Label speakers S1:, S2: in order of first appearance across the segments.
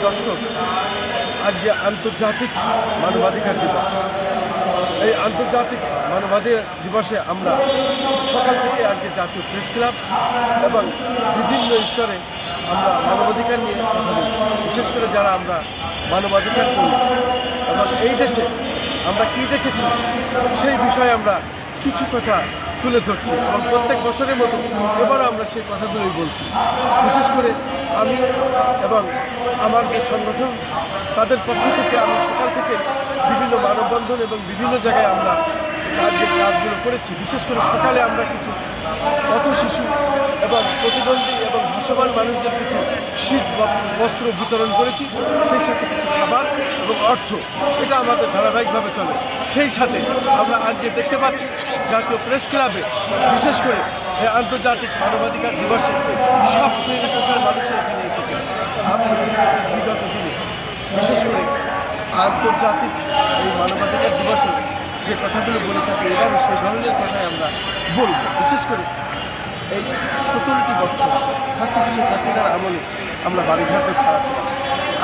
S1: দর্শক, আজকে আন্তর্জাতিক মানবাধিকার দিবস। এই আন্তর্জাতিক মানবাধিকার দিবসে আমরা সকাল থেকে আজকে জাতীয় প্রেস ক্লাব এবং বিভিন্ন স্তরে আমরা মানবাধিকার নিয়ে কথা বলছি। বিশেষ করে যারা আমরা মানবাধিকার করি এবং এই দেশে আমরা কি দেখেছি সেই বিষয়ে আমরা কিছু কথা তুলে ধরছি এবং প্রত্যেক বছরের মতো এবারও আমরা সেই কথাগুলোই বলছি। বিশেষ করে আমি এবং আমার যে সংগঠন তাদের পক্ষ থেকে আমি সকাল থেকে বিভিন্ন মানববন্ধন এবং বিভিন্ন জায়গায় আমরা কাজগুলো করেছি। বিশেষ করে সকালে আমরা কিছু পথ শিশু এবং প্রতিবন্ধী এবং ভাসমান মানুষদের কিছু শীত বস্ত্র বিতরণ করেছি, সেই সাথে কিছু খাবার এবং অর্থ। এটা আমাদের ধারাবাহিকভাবে চলে। সেই সাথে আমরা আজকে দেখতে পাচ্ছি জাতীয় প্রেস ক্লাবে বিশেষ করে আন্তর্জাতিক মানবাধিকার দিবসে সব শ্রেণী পেশার মানুষের এখানে এসেছে। আমি বিগত দিনে বিশেষ করে আন্তর্জাতিক এই মানবাধিকার দিবসে যে কথাগুলো বলে থাকি এবারও সেই ধরনের কথাই আমরা বলব। বিশেষ করে এই 17টি বছর ফ্যাসিস্ট শেখ হাসিনার আমলে আমরা বাড়িঘাটের সারা ছিলাম,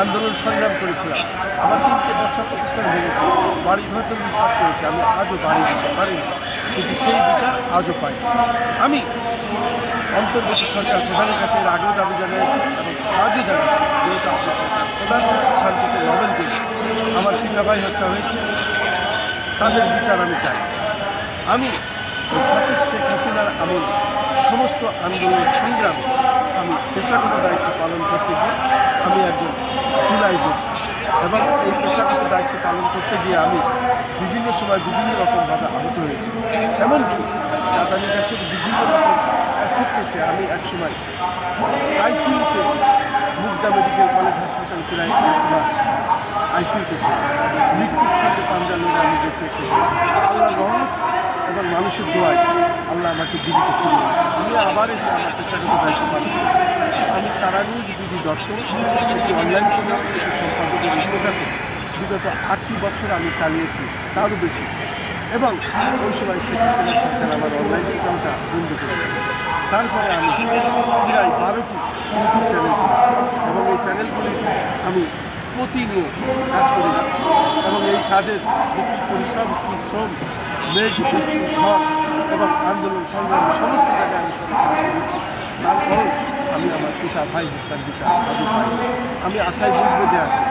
S1: আন্দোলন সংগ্রাম করেছিলাম, আমার 3টে ব্যবসা প্রতিষ্ঠান ভেঙেছি, বাড়িঘাটের লুটপাট করেছি। আমি আজও বাড়ি দিতে পারিনি, কিন্তু সেই বিচার আজও পাই। আমি অন্তর্বর্তী সরকার প্রধানের কাছে এর আগেও দাবি জানিয়েছি এবং আজও জানাচ্ছি, যেহেতু আপনি সরকার প্রধান, শান্তিতে নোবেল যে আমার পিতা ভাই হত্যা হয়েছে তাদের বিচার আমি চাই। আমি ফ্যাসিস্ট শেখ হাসিনার আমলে সমস্ত আন্দোলন সংগ্রামে আমি পেশাগত দায়িত্ব পালন করতে গিয়ে আমি একজন জুলাই যোদ্ধা এবং এই পেশাগত দায়িত্ব পালন করতে গিয়ে আমি বিভিন্ন সময় বিভিন্ন রকমভাবে আহত হয়েছি। এমনকি চাঁদা নিকাশের বিভিন্ন রকম এফেক্ট এসে আমি একসময় আইসিইউতে মুগদা মেডিকেল কলেজ হাসপাতাল প্রায় 1 মাস আইসিইউতে ছিল। মৃত্যুর সঙ্গে পাঞ্জা লড়ে আমি বেঁচে এসেছি। আল্লাহর রহমত এবং মানুষের দোয়ায় আল্লাহ আমাকে জীবিত ফিরিয়ে এনেছে। আমি আবার এসে আমার পেশাগত দায়িত্ব পালন করছি। আমি তারা নিউজ বিডি .com একটি অনলাইন প্রোগ্রাম, সেটি সম্পাদকের প্রকাশক বিগত 8টি বছর আমি চালিয়েছি, তারও বেশি। এবং ওই সময় শেখ হাসিনা সরকার আমার অনলাইন প্রোগ্রামটা বন্ধ করে দেয়। তারপরে আমি প্রায় 12টি ইউটিউব চ্যানেল করেছি এবং এই চ্যানেলগুলি আমি প্রতিনিয়ত কাজ করে যাচ্ছি এবং এই কাজের যে কী পরিশ্রম, কী শ্রম, মেঘ বৃষ্টি ঝড় এবং আন্দোলন সংগ্রাম সমস্ত জায়গায় আমি কাজ করেছি। তারপরেও আমি আমার পিতা ভাই হত্যার বিচার আজও পাই। আমি আশায় বুক বেঁধে আছি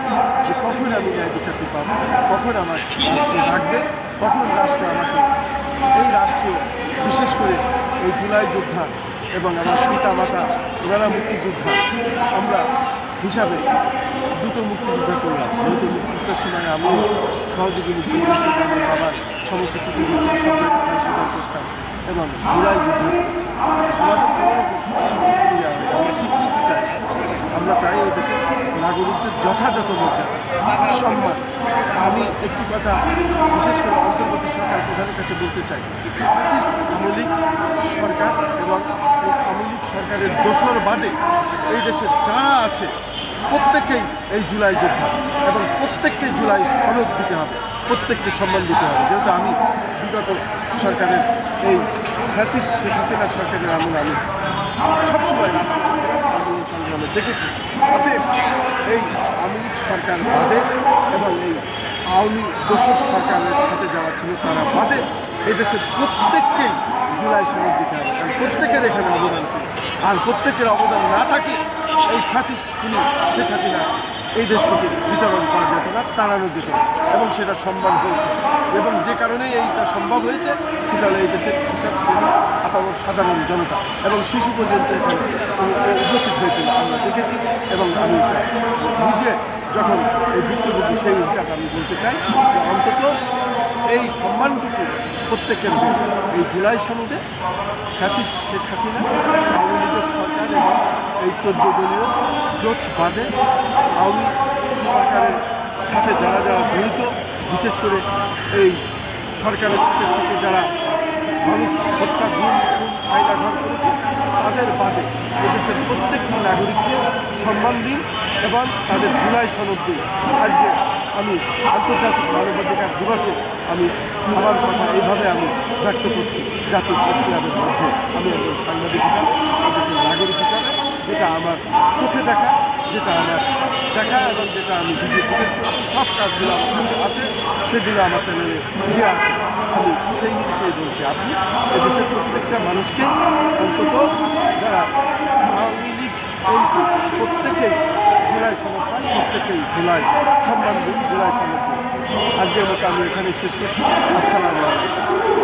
S1: যে কখন আমি ন্যায় বিচারটি পাবো, কখন আমার রাষ্ট্র ডাকবে, কখন রাষ্ট্র আমাকে এই রাষ্ট্রীয় বিশেষ করে এই জুলাই যোদ্ধা এবং আমার পিতা মাতা ওনারা মুক্তিযোদ্ধা, আমরা হিসাবে দুটো মুক্তিযুদ্ধ করলাম। যেহেতু মুক্তিযুদ্ধের সময় আমি সহযোগী মুক্তিযোদ্ধা হিসেবে আমার বাবার সমস্ত চিঠিপত্র সব জায়গায় আদান প্রদান করতাম এবং জুলাই যুদ্ধ করেছি। আমাদের কোনো রকম স্বীকৃতি দেওয়া হয়, আমরা স্বীকৃতি চাই। আমরা চাই এই দেশের নাগরিকদের যথাযথ মর্যাদা, সম্মান। আমি একটি কথা বিশেষ করে অন্তর্বর্তী সরকার প্রধানের কাছে বলতে চাই, ফ্যাসিস্ট আওয়ামী লীগ সরকার এবং এই আওয়ামী লীগ সরকারের দোসর বাদে এই দেশের যারা আছে প্রত্যেকেই এই জুলাই যোদ্ধা এবং প্রত্যেককে জুলাই সনদ দিতে হবে, প্রত্যেককে সম্মান দিতে হবে। যেহেতু আমি বিগত সরকারের এই ফ্যাসিস্ট শেখ হাসিনা সরকারের আমলে আমি সবসময় রাজপথে ছিলাম, আন্দোলন সংগ্রামে দেখেছি। অতএব এই আওয়ামী লীগ সরকার বাদে এবং এই আওয়ামী দোসর সরকারের সাথে যারা ছিল তারা বাদে এই দেশের প্রত্যেককেই জুলাই সনদ দিতে হবে, কারণ প্রত্যেকের এখানে অবদান ছিল। আর প্রত্যেকের অবদান না থাকলে এই ফ্যাসিস্ট খুনি শেখ হাসিনা এই দেশ থেকে বিতরণ করা যেত না, তাড়ানো যেত না এবং সেটা সম্ভব হয়েছে। এবং যে কারণেই এইটা সম্ভব হয়েছে সেটা হলো এই দেশের কৃষক শ্রেণী, আপামর সাধারণ জনতা এবং শিশু পর্যন্ত এখানে উপস্থিত হয়েছিল, আমরা দেখেছি। এবং আমি চাই নিজে যখন এই ভুক্তভোগী সেই হিসাবে আমি বলতে চাই যে অন্তত এই সম্মানটুকু প্রত্যেকের দেব। এই জুলাই সনদে ফ্যাসিস্ট শেখ হাসিনা আওয়ামী লীগের সরকার এবং এই 14 দলীয় জোট বাদে আওয়ামী সরকারের সাথে যারা যারা জড়িত, বিশেষ করে এই সরকারের সাথে থেকে যারা মানুষ হত্যা, গুম, আইনাঘর করেছে তাদের বাদে এদেশের প্রত্যেকটি নাগরিককে সম্মান দিন এবং তাদের জুলাই সনদ দিন। আজকে আমি আন্তর্জাতিক মানবাধিকার দিবসে আমি আমার কথা এইভাবে আমি ব্যক্ত করছি জাতীয় প্রেস ক্লাবের মধ্যে। আমি একজন সাংবাদিক হিসাবে, দেশের নাগরিক হিসাবে, যেটা আমার চোখে দেখা, যেটা আমার দেখা এবং যেটা আমি ভিডিও ফুটেজ করেছি সব কাজগুলো আমার কাছে আছে, সেগুলো আমার চ্যানেলে দেওয়া আছে। আমি সেই নিরিখেই বলছি, আপনি এদেশের প্রত্যেকটা মানুষকে অন্তত যারা আওয়ামী লীগ এমপি প্রত্যেকেই জুলাই সনদ পায়, প্রত্যেকেই জুলাই সম্মান দিন, জুলাই সনদ দিন। আজকের মতো আমি এখানে শেষ করছি। আসসালামু আলাইকুম।